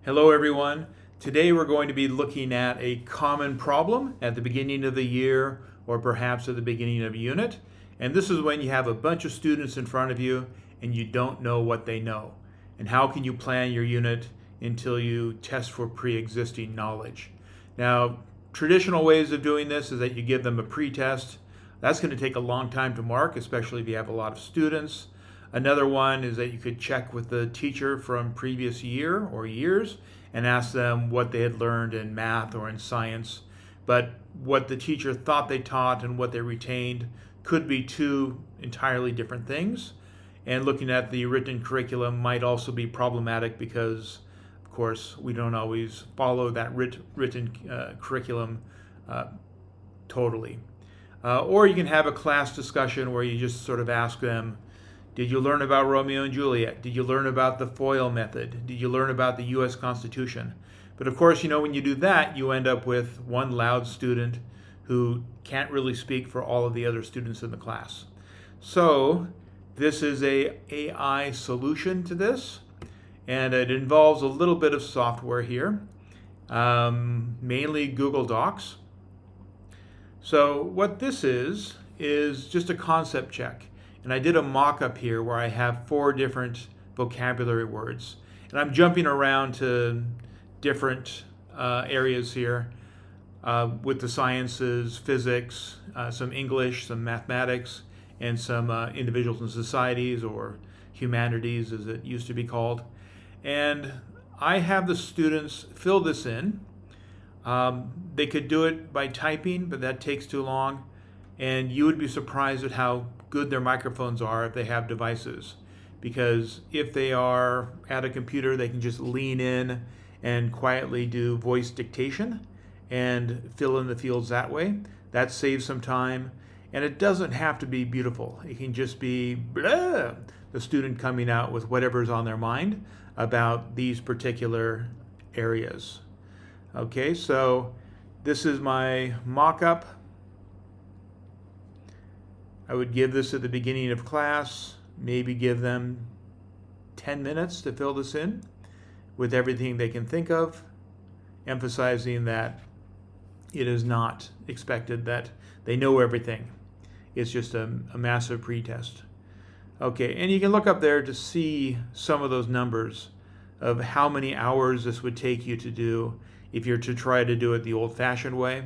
Hello everyone. Today we're going to be looking at a common problem at the beginning of the year or perhaps at the beginning of a unit. And this is when you have a bunch of students in front of you and you don't know what they know. And how can you plan your unit until you test for pre-existing knowledge? Now, traditional ways of doing this is that you give them a pretest. That's going to take a long time to mark, especially if you have a lot of students. Another one is that you could check with the teacher from previous year or years and ask them what they had learned in math or in science. But what the teacher thought they taught and what they retained could be two entirely different things. And looking at the written curriculum might also be problematic because, of course, we don't always follow that written curriculum totally. Or you can have a class discussion where you just sort of ask them, did you learn about Romeo and Juliet? Did you learn about the FOIL method? Did you learn about the US Constitution? But of course, when you do that, you end up with one loud student who can't really speak for all of the other students in the class. So this is a AI solution to this, and it involves a little bit of software here, mainly Google Docs. So what this is just a concept check. And I did a mock-up here where I have 4 different vocabulary words. And I'm jumping around to different areas here with the sciences, physics, some English, some mathematics, and some individuals and societies, or humanities as it used to be called. And I have the students fill this in. They could do it by typing, but that takes too long. And you would be surprised at how good their microphones are if they have devices. Because if they are at a computer, they can just lean in and quietly do voice dictation and fill in the fields that way. That saves some time. And it doesn't have to be beautiful. It can just be blah, the student coming out with whatever's on their mind about these particular areas. Okay, so this is my mock-up. I would give this at the beginning of class, maybe give them 10 minutes to fill this in with everything they can think of, emphasizing that it is not expected that they know everything. It's just a massive pretest. Okay, and you can look up there to see some of those numbers of how many hours this would take you to do if you're to try to do it the old-fashioned way,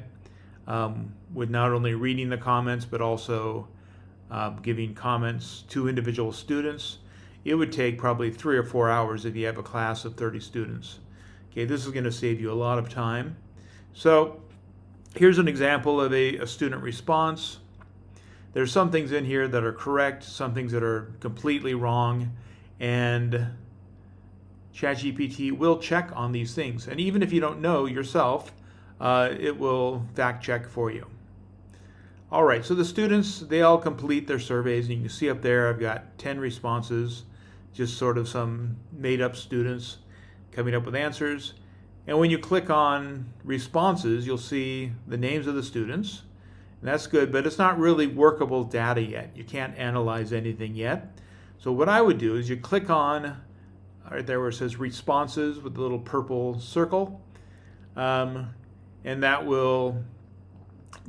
with not only reading the comments but also giving comments to individual students. It would take probably 3 or 4 hours if you have a class of 30 students. Okay, this is going to save you a lot of time. So here's an example of a student response. There's some things in here that are correct, some things that are completely wrong, and ChatGPT will check on these things. And even if you don't know yourself, it will fact check for you. All right, so the students, they all complete their surveys, and you can see up there I've got 10 responses, just sort of some made-up students coming up with answers. And when you click on responses, you'll see the names of the students, and that's good, but it's not really workable data yet. You can't analyze anything yet. So what I would do is you click on, right there where it says responses with the little purple circle, and that will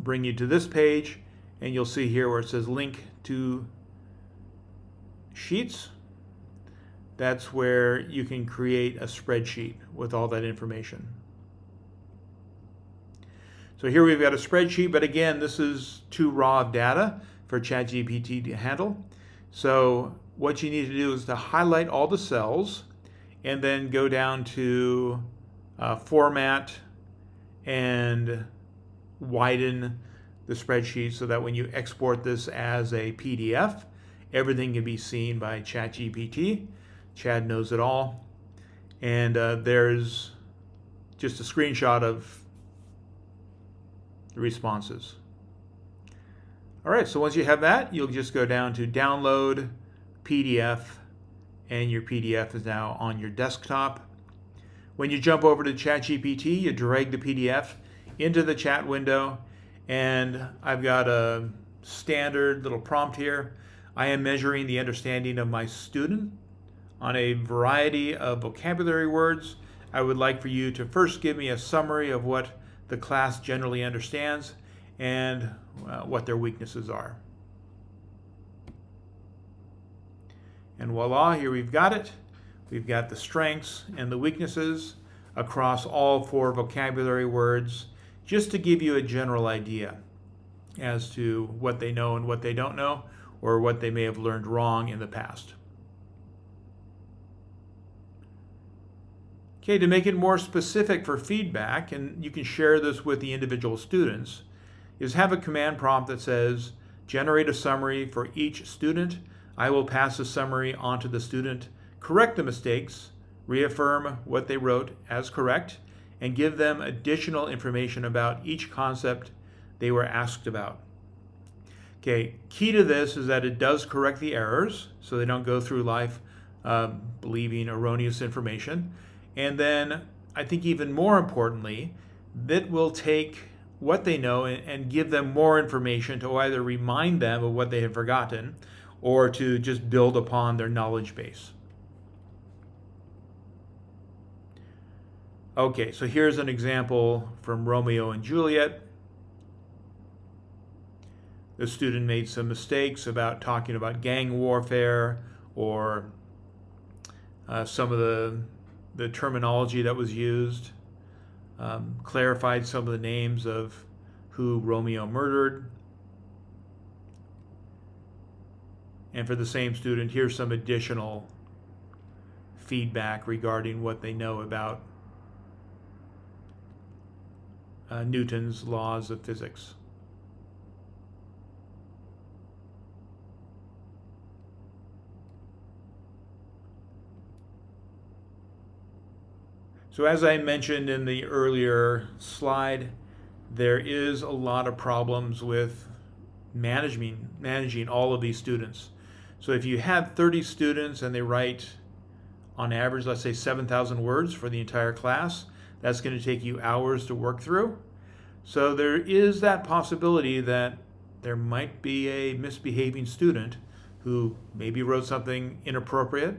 bring you to this page, and you'll see here where it says link to sheets. That's where you can create a spreadsheet with all that information. So here we've got a spreadsheet, but again, this is too raw of data for ChatGPT to handle. So what you need to do is to highlight all the cells and then go down to format and widen the spreadsheet so that when you export this as a PDF, everything can be seen by ChatGPT. Chad knows it all. And there's just a screenshot of the responses. All right, so once you have that, you'll just go down to download PDF, and your PDF is now on your desktop. When you jump over to ChatGPT, you drag the PDF into the chat window, and I've got a standard little prompt here. I am measuring the understanding of my student on a variety of vocabulary words I would like for you to first give me a summary of what the class generally understands and what their weaknesses are. And voila, here we've got it. We've got the strengths and the weaknesses across all 4 vocabulary words, just to give you a general idea as to what they know and what they don't know, or what they may have learned wrong in the past. Okay, to make it more specific for feedback, and you can share this with the individual students, is have a command prompt that says, generate a summary for each student. I will pass the summary on to the student, correct the mistakes, reaffirm what they wrote as correct, and give them additional information about each concept they were asked about. Okay, key to this is that it does correct the errors, so they don't go through life believing erroneous information. And then, I think even more importantly, that will take what they know and give them more information to either remind them of what they have forgotten or to just build upon their knowledge base. Okay, so here's an example from Romeo and Juliet. The student made some mistakes about talking about gang warfare or some of the terminology that was used, clarified some of the names of who Romeo murdered. And for the same student, here's some additional feedback regarding what they know about Newton's laws of physics. So as I mentioned in the earlier slide, there is a lot of problems with managing all of these students. So if you had 30 students and they write on average, let's say 7,000 words for the entire class, that's going to take you hours to work through. So there is that possibility that there might be a misbehaving student who maybe wrote something inappropriate.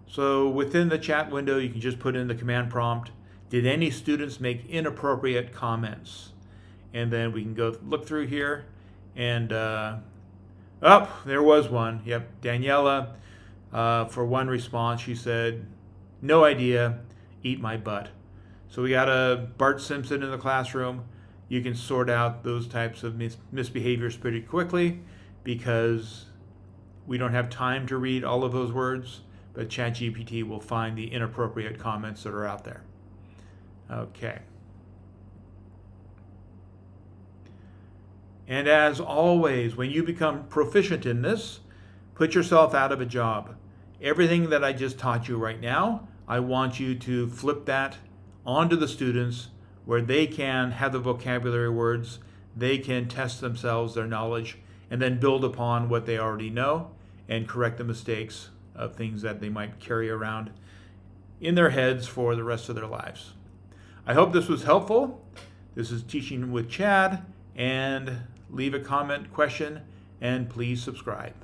So within the chat window, you can just put in the command prompt, did any students make inappropriate comments? And then we can go look through here and, there was one. Yep, Daniela, for one response, she said, no idea, eat my butt. So we got a Bart Simpson in the classroom. You can sort out those types of misbehaviors pretty quickly because we don't have time to read all of those words, but ChatGPT will find the inappropriate comments that are out there. Okay. And as always, when you become proficient in this, put yourself out of a job. Everything that I just taught you right now, I want you to flip that onto the students where they can have the vocabulary words, they can test themselves, their knowledge, and then build upon what they already know and correct the mistakes of things that they might carry around in their heads for the rest of their lives. I hope this was helpful. This is Teaching with Chad, and leave a comment, question, and please subscribe.